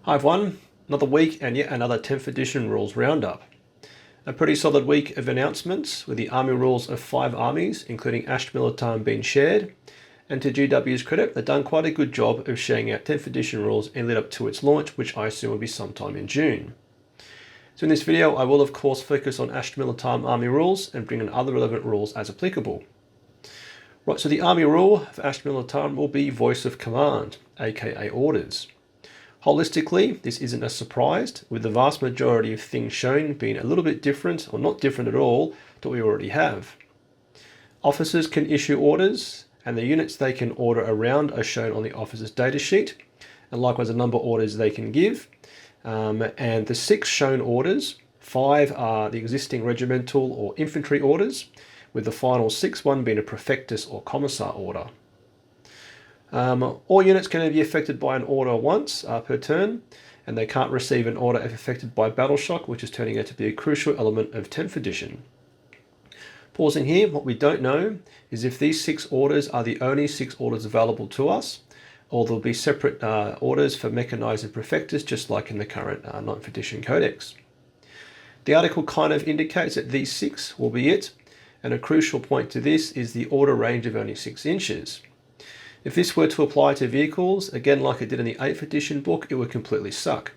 Hi everyone, another week and yet another 10th edition rules roundup. A pretty solid week of announcements with the army rules of 5 armies, including Astra Militarum being shared. And to GW's credit, they've done quite a good job of sharing out 10th edition rules and led up to its launch, which I assume will be sometime in June. So in this video, I will of course focus on Astra Militarum army rules and bring in other relevant rules as applicable. Right, so the army rule for Astra Militarum will be voice of command, aka orders. Holistically, this isn't a surprise, with the vast majority of things shown being a little bit different or not different at all to what we already have. Officers can issue orders, and the units they can order around are shown on the officer's datasheet, and likewise a number of orders they can give. And the 6 shown orders, 5 are the existing regimental or infantry orders, with the final 6th one being a prefectus or commissar order. All units can be affected by an order once per turn, and they can't receive an order if affected by battle shock, which is turning out to be a crucial element of 10th edition. Pausing here, what we don't know is if these 6 orders are the only 6 orders available to us, or there'll be separate orders for mechanized and prefectus, just like in the current 9th edition codex. The article kind of indicates that these 6 will be it, and a crucial point to this is the order range of only 6 inches. If this were to apply to vehicles, again like it did in the 8th edition book, it would completely suck.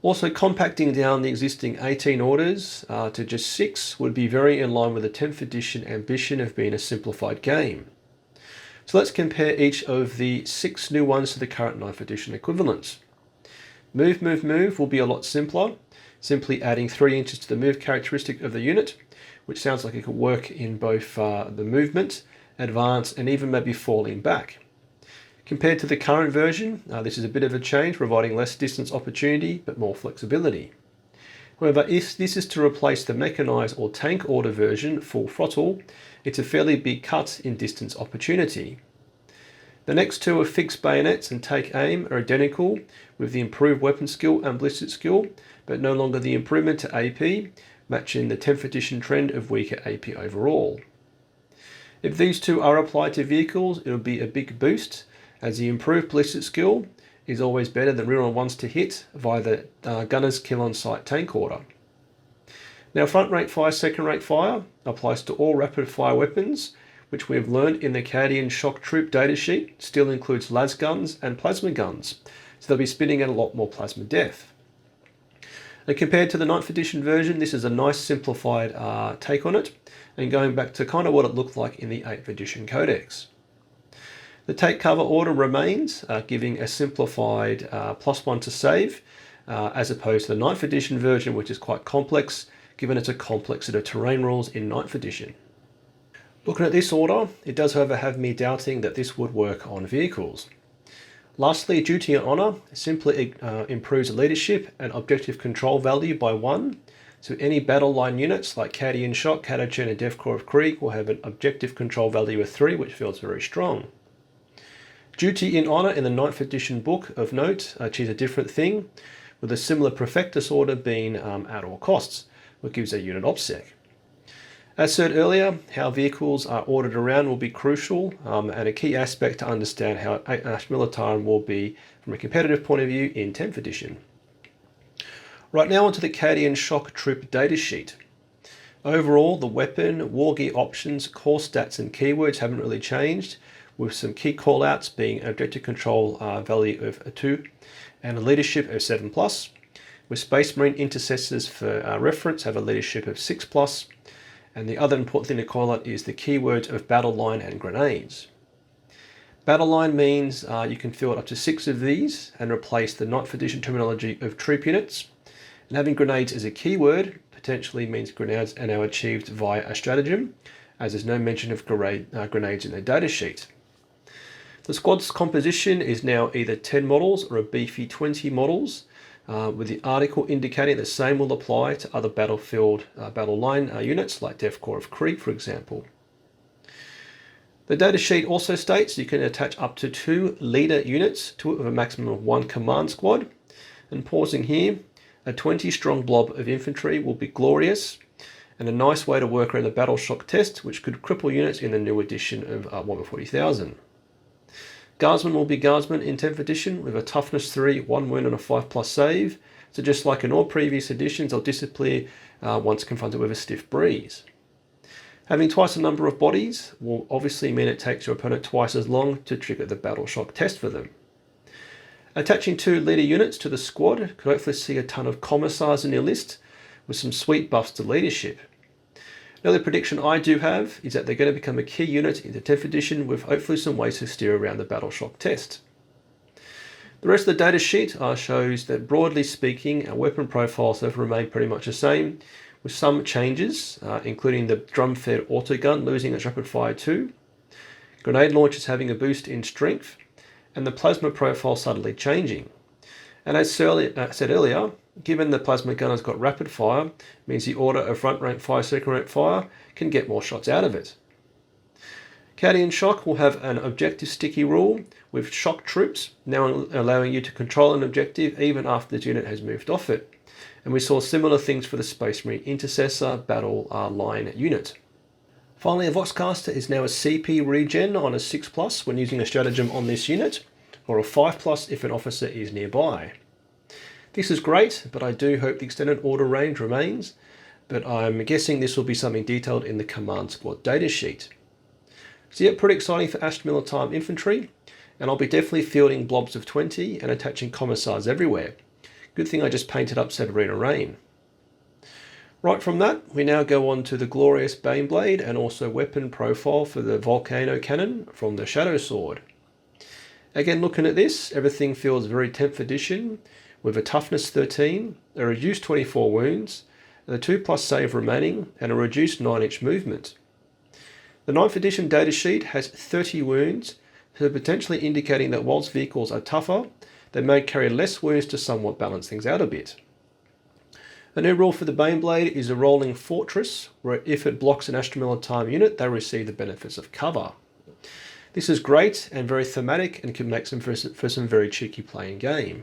Also, compacting down the existing 18 orders to just 6 would be very in line with the 10th edition ambition of being a simplified game. So let's compare each of the 6 new ones to the current 9th edition equivalents. Move will be a lot simpler, simply adding 3 inches to the move characteristic of the unit, which sounds like it could work in both the movement, advance, and even maybe falling back. Compared to the current version, this is a bit of a change, providing less distance opportunity but more flexibility. However, if this is to replace the mechanized or tank order version, full throttle, it's a fairly big cut in distance opportunity. The next 2 of fixed bayonets and take aim are identical, with the improved weapon skill and ballistic skill, but no longer the improvement to AP, matching the 10th edition trend of weaker AP overall. If these 2 are applied to vehicles, it will be a big boost, as the improved ballistic skill is always better than rear on ones to hit via the gunner's kill on sight tank order. Now, front rate fire, second rate fire applies to all rapid fire weapons, which we have learned in the Cadian shock troop datasheet still includes las guns and plasma guns, so they'll be spinning at a lot more plasma depth. And compared to the 9th edition version, this is a nice simplified take on it, and going back to kind of what it looked like in the 8th edition codex. The take cover order remains, giving a simplified +1 to save, as opposed to the 9th edition version, which is quite complex, given it's a complex set of terrain rules in 9th edition. Looking at this order, it does however have me doubting that this would work on vehicles. Lastly, duty and honour simply improves leadership and objective control value by 1, so any battle line units like Cadian Shock, Cadian and Death Corps of Krieg will have an objective control value of 3, which feels very strong. Duty in honour in the 9th edition book of note achieves a different thing, with a similar prefectus order being at all costs, which gives a unit OPSEC. As said earlier, how vehicles are ordered around will be crucial, and a key aspect to understand how Astra Militarum will be from a competitive point of view in 10th edition. Right, now onto the Cadian shock troop datasheet. Overall, the weapon, war gear options, core stats and keywords haven't really changed, with some key callouts being objective control value of 2 and a leadership of 7+, with Space Marine intercessors for reference have a leadership of 6+, and the other important thing to call out is the keywords of battle line and grenades. Battle line means you can field up to 6 of these and replace the 9th edition terminology of troop units. And having grenades as a keyword potentially means grenades are now achieved via a stratagem, as there's no mention of grenades in the datasheet. The squad's composition is now either 10 models or a beefy 20 models, with the article indicating the same will apply to other battlefield battle line units like Death Corps of Krieg, for example. The datasheet also states you can attach up to 2 leader units to it with a maximum of 1 command squad. And pausing here, a 20-strong blob of infantry will be glorious, and a nice way to work around the battle shock test, which could cripple units in the new edition of Warhammer 40,000. Guardsman will be Guardsman in 10th edition with a toughness 3, 1 wound and a 5+ save. So just like in all previous editions, they'll disappear once confronted with a stiff breeze. Having twice the number of bodies will obviously mean it takes your opponent twice as long to trigger the battle shock test for them. Attaching 2 leader units to the squad could hopefully see a ton of commissars in your list with some sweet buffs to leadership. The only prediction I do have is that they're going to become a key unit in the 10th edition with hopefully some ways to steer around the battle shock test. The rest of the data sheet shows that broadly speaking our weapon profiles have remained pretty much the same, with some changes including the drum-fed autogun losing its rapid fire 2, grenade launchers having a boost in strength, and the plasma profile subtly changing. And as said earlier, given the plasma gun has got rapid fire, means the order of front rank fire, second rank fire can get more shots out of it. Cadian shock will have an objective sticky rule, with shock troops now allowing you to control an objective even after the unit has moved off it. And we saw similar things for the Space Marine Intercessor battle line unit. Finally, a Voxcaster is now a CP regen on a 6+ when using a stratagem on this unit, or a 5+ if an officer is nearby. This is great, but I do hope the extended order range remains, but I'm guessing this will be something detailed in the Command Squad datasheet. So yeah, pretty exciting for Astra Militarum infantry, and I'll be definitely fielding blobs of 20 and attaching commissars everywhere. Good thing I just painted up Severina Rain. Right from that, we now go on to the glorious Baneblade and also weapon profile for the Volcano Cannon from the Shadow Sword. Again, looking at this, everything feels very 10th edition, with a toughness 13, a reduced 24 wounds, the 2+ save remaining, and a reduced 9-inch movement. The 9th edition datasheet has 30 wounds, so potentially indicating that whilst vehicles are tougher, they may carry less wounds to somewhat balance things out a bit. A new rule for the Baneblade is a rolling fortress, where if it blocks an Astra Militarum unit, they receive the benefits of cover. This is great and very thematic and can make for some very cheeky play in game.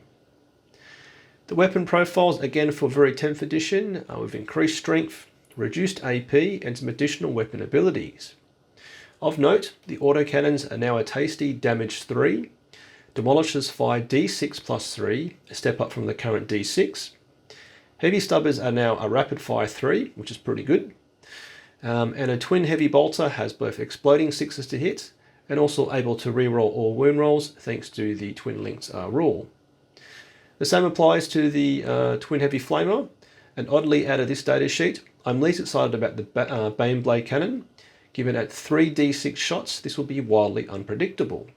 The weapon profiles again for very 10th edition with increased strength, reduced AP and some additional weapon abilities. Of note, the autocannons are now a tasty damage 3, demolishers fire D6 + 3, a step up from the current D6. Heavy stubbers are now a rapid fire 3, which is pretty good. And a twin heavy bolter has both exploding 6s to hit and also able to reroll all wound rolls thanks to the twin linked rule. The same applies to the twin heavy flamer, and oddly out of this data sheet, I'm least excited about the Baneblade cannon. Given at 3 D6 shots, this will be wildly unpredictable.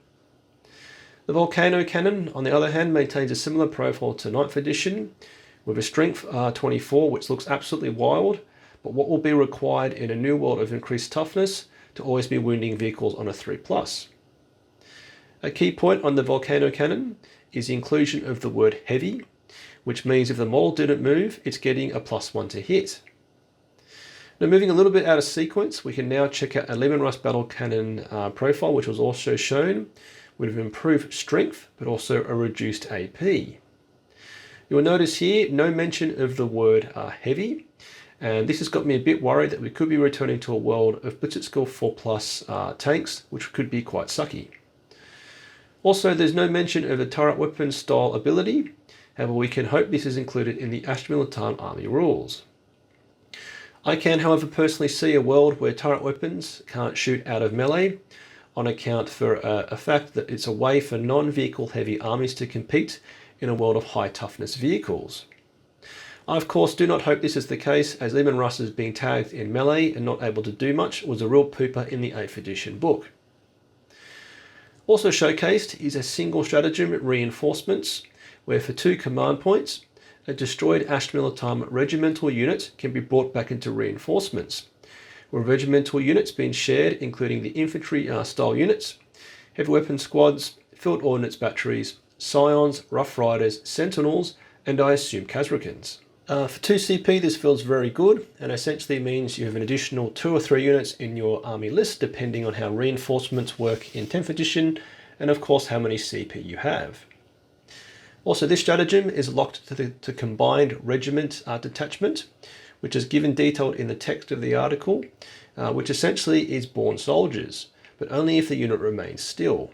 The Volcano cannon, on the other hand, maintains a similar profile to 9th edition, with a strength 24, which looks absolutely wild, but what will be required in a new world of increased toughness to always be wounding vehicles on a 3+. A key point on the Volcano cannon is the inclusion of the word heavy, which means if the model didn't move, it's getting a +1 to hit. Now, moving a little bit out of sequence, we can now check out a Leman Russ Battle Cannon profile, which was also shown, with improved strength, but also a reduced AP. You will notice here no mention of the word heavy, and this has got me a bit worried that we could be returning to a world of Blitzschild 4+ tanks, which could be quite sucky. Also, there's no mention of a turret weapon style ability, however we can hope this is included in the Astra Militarum army rules. I can, however, personally see a world where turret weapons can't shoot out of melee on account for a fact that it's a way for non-vehicle heavy armies to compete in a world of high toughness vehicles. I of course do not hope this is the case, as Leman Russ being tagged in melee and not able to do much was a real pooper in the 8th edition book. Also showcased is a single stratagem reinforcements, where for 2 command points, a destroyed Astra Militarum regimental unit can be brought back into reinforcements, with regimental units being shared including the infantry style units, heavy weapon squads, field ordnance batteries, scions, rough riders, sentinels, and I assume Kazrakans. For 2 CP this feels very good and essentially means you have an additional 2 or 3 units in your army list depending on how reinforcements work in 10th edition and of course how many CP you have. Also, this stratagem is locked to combined regiment detachment, which is given detailed in the text of the article, which essentially is born soldiers, but only if the unit remains still.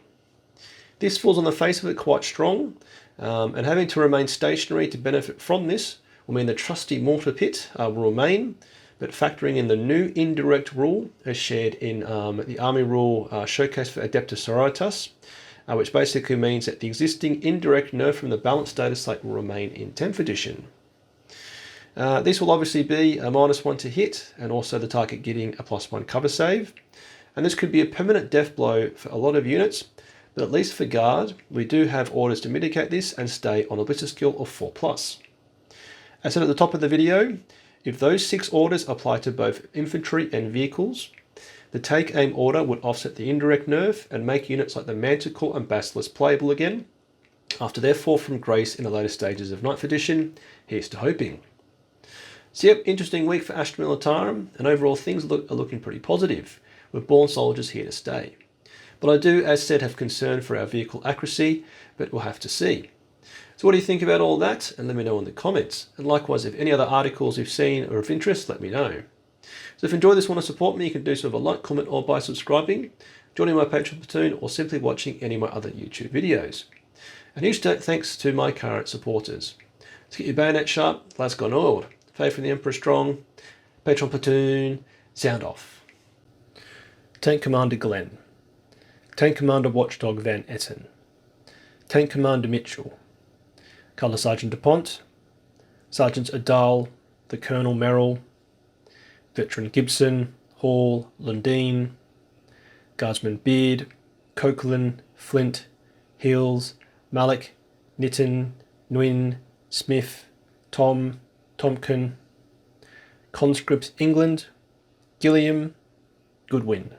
This falls on the face of it quite strong, and having to remain stationary to benefit from this will mean the trusty mortar pit will remain, but factoring in the new indirect rule as shared in the Army rule showcase for Adeptus Sororitas, which basically means that the existing indirect nerf from the balance status slate will remain in 10th edition. This will obviously be a -1 to hit, and also the target getting a +1 cover save. And this could be a permanent death blow for a lot of units, but at least for Guard, we do have orders to mitigate this and stay on a Blister skill of 4+. As said at the top of the video, if those 6 orders apply to both infantry and vehicles, the take aim order would offset the indirect nerf and make units like the Manticore and Basilisk playable again after their fall from grace in the later stages of 9th edition. Here's to hoping. So yep, interesting week for Astra Militarum, and overall things are looking pretty positive, with Born Soldiers here to stay. But I do, as said, have concern for our vehicle accuracy, but we'll have to see. So what do you think about all that? And let me know in the comments. And likewise, if any other articles you've seen are of interest, let me know. So if you enjoy this, want to support me, you can do so with a like, comment, or by subscribing, joining my Patreon platoon, or simply watching any of my other YouTube videos. And huge thanks to my current supporters. Let's get your bayonet sharp, lads gone oiled. Faith in the Emperor strong. Patreon platoon, sound off. Tank Commander Glenn. Tank Commander Watchdog Van Etten. Tank Commander Mitchell. Colour Sergeant DuPont. Sergeants Adal, the Colonel Merrill. Veteran Gibson, Hall, Lundeen. Guardsman Beard, Coquelin, Flint, Hills, Malik, Nitton, Nguyen, Smith, Tom, Tompkin. Conscripts England, Gilliam, Goodwin.